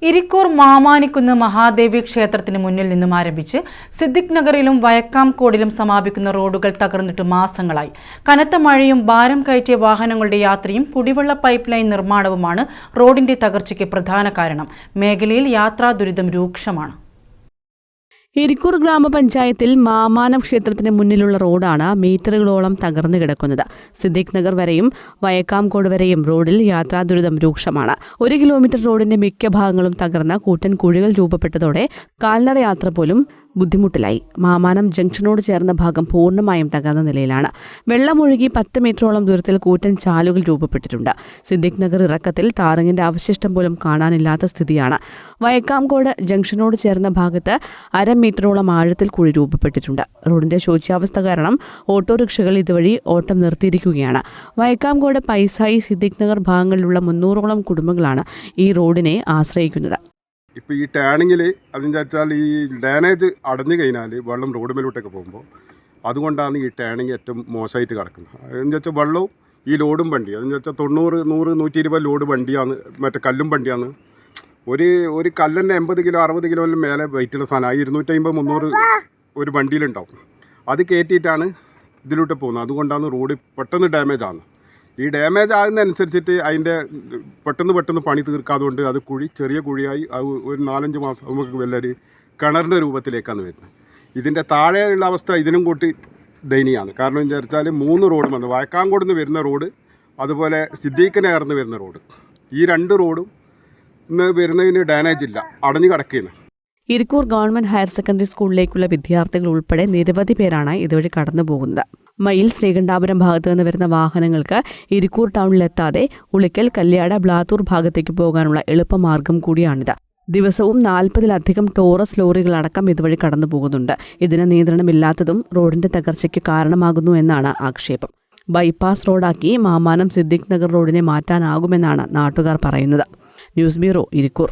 ഇരിക്കൂർ മാമാനിക്കുന്ന് മഹാദേവി ക്ഷേത്രത്തിന് മുന്നിൽ നിന്നും ആരംഭിച്ച് സിദ്ദിഖ് നഗറിലും വയക്കാംകോടിലും സമാപിക്കുന്ന റോഡുകൾ തകർന്നിട്ട് മാസങ്ങളായി. കനത്ത മഴയും ഭാരം കയറ്റിയ വാഹനങ്ങളുടെ യാത്രയും കുടിവെള്ള പൈപ്പ് ലൈൻ നിർമ്മാണവുമാണ് റോഡിന്റെ തകർച്ചയ്ക്ക് പ്രധാന കാരണം. മേഖലയിൽ യാത്രാ ദുരിതം രൂക്ഷമാണ്. ഇരിക്കൂർ ഗ്രാമപഞ്ചായത്തിൽ മാമാനം ക്ഷേത്രത്തിന് മുന്നിലുള്ള റോഡാണ് മീറ്ററുകളോളം തകർന്നു കിടക്കുന്നത്. സിദ്ദിഖ് നഗർ വരെയും വയക്കാംകോട് വരെയും റോഡിൽ യാത്രാ ദുരിതം രൂക്ഷമാണ്. 1 കിലോമീറ്റർ റോഡിന്റെ മിക്ക ഭാഗങ്ങളും തകർന്ന കൂറ്റൻ കുഴികൾ രൂപപ്പെട്ടതോടെ കാൽനട യാത്ര പോലും ബുദ്ധിമുട്ടിലായി. മാമാനം ജംഗ്ഷനോട് ചേർന്ന ഭാഗം പൂർണ്ണമായും തകർന്ന നിലയിലാണ്. വെള്ളമൊഴുകി 10 മീറ്ററോളം ദൂരത്തിൽ കൂറ്റൻ ചാലുകൾ രൂപപ്പെട്ടിട്ടുണ്ട്. സിദ്ദിഖ് നഗർ ഇറക്കത്തിൽ ടാറിങ്ങിന്റെ അവശിഷ്ടം പോലും കാണാനില്ലാത്ത സ്ഥിതിയാണ്. വയക്കാംകോട് ജംഗ്ഷനോട് ചേർന്ന ഭാഗത്ത് 1/2 മീറ്ററോളം ആഴത്തിൽ കുഴി രൂപപ്പെട്ടിട്ടുണ്ട്. റോഡിന്റെ ശോച്യാവസ്ഥ കാരണം ഓട്ടോറിക്ഷകൾ ഇതുവഴി ഓട്ടം നിർത്തിയിരിക്കുകയാണ്. വയക്കാംകോട് പൈസായി സിദ്ദിഖ് നഗർ ഭാഗങ്ങളിലുള്ള 300ഓളം കുടുംബങ്ങളാണ് ഈ റോഡിനെ ആശ്രയിക്കുന്നത്. ഇപ്പോൾ ഈ ടേണിങ്ങിൽ അതെന്ന് വെച്ചാൽ ഈ ഡാനേജ് അടഞ്ഞു കഴിഞ്ഞാൽ വെള്ളം റോഡ് മേലോട്ടൊക്കെ പോകുമ്പോൾ അതുകൊണ്ടാണ് ഈ ടേണിങ് ഏറ്റവും മോശമായിട്ട് കിടക്കുന്നത്. അതെന്ന് വെച്ചാൽ വെള്ളവും ഈ ലോഡും വണ്ടി അതെന്ന് വെച്ചാൽ 90, 100, 120 ലോഡ് വണ്ടിയാണ്, മറ്റേ കല്ലും വണ്ടിയാണ്. ഒരു കല്ലന്നെ 80 കിലോ 60 കിലോയിലും മേലെ വെയിറ്റുള്ള സാധനം 250, 300 ഒരു വണ്ടിയിലുണ്ടാവും. അത് കയറ്റിയിട്ടാണ് ഇതിലോട്ട് പോകുന്നത്. അതുകൊണ്ടാണ് റോഡ് പെട്ടെന്ന് ഡാമേജ് ആണ്. ഈ ഡാമേജ് ആകുന്നതനുസരിച്ചിട്ട് അതിൻ്റെ പെട്ടെന്ന് പണി തീർക്കാതുകൊണ്ട് അത് ചെറിയ കുഴിയായി ഒരു 4-5 മാസം നമുക്ക് വല്ലൊരു കിണറിൻ്റെ രൂപത്തിലേക്കാണ് വരുന്നത്. ഇതിൻ്റെ താഴെയുള്ള അവസ്ഥ ഇതിനും കൂട്ടി ദയനീയമാണ്. കാരണം എന്ന് വെച്ചാൽ 3 റോഡ് വന്നു, വയക്കാംകോട് നിന്ന് വരുന്ന റോഡ്, അതുപോലെ സിദ്ദീഖ് നഗറിൽ വരുന്ന റോഡ്, ഈ 2 റോഡും ഇന്ന് വരുന്നതിന് ഡാമേജ് ഇല്ല, അടഞ്ഞു കിടക്കുകയാണ്. ഇരിക്കൂർ ഗവൺമെന്റ് ഹയർ സെക്കൻഡറി സ്കൂളിലേക്കുള്ള വിദ്യാർത്ഥികൾ ഉൾപ്പെടെ നിരവധി പേരാണ് ഇതുവഴി കടന്നു പോകുന്നത്. മയിൽ ശ്രീകണ്ഠാപുരം ഭാഗത്തു നിന്ന് വരുന്ന വാഹനങ്ങൾക്ക് ഇരിക്കൂർ ടൗണിലെത്താതെ ഉളിക്കൽ, കല്യാട, ബ്ലാത്തൂർ ഭാഗത്തേക്ക് പോകാനുള്ള എളുപ്പമാർഗം കൂടിയാണിത്. ദിവസവും 40-ലധികം ടോറസ് ലോറികളടക്കം ഇതുവഴി കടന്നു പോകുന്നുണ്ട്. ഇതിന് നിയന്ത്രണമില്ലാത്തതും റോഡിന്റെ തകർച്ചയ്ക്ക് കാരണമാകുന്നു എന്നാണ് ആക്ഷേപം. ബൈപ്പാസ് റോഡാക്കി മാമാനം സിദ്ദിഖ് നഗർ റോഡിനെ മാറ്റാനാകുമെന്നാണ് നാട്ടുകാർ പറയുന്നത്. News bureau, Irikkur.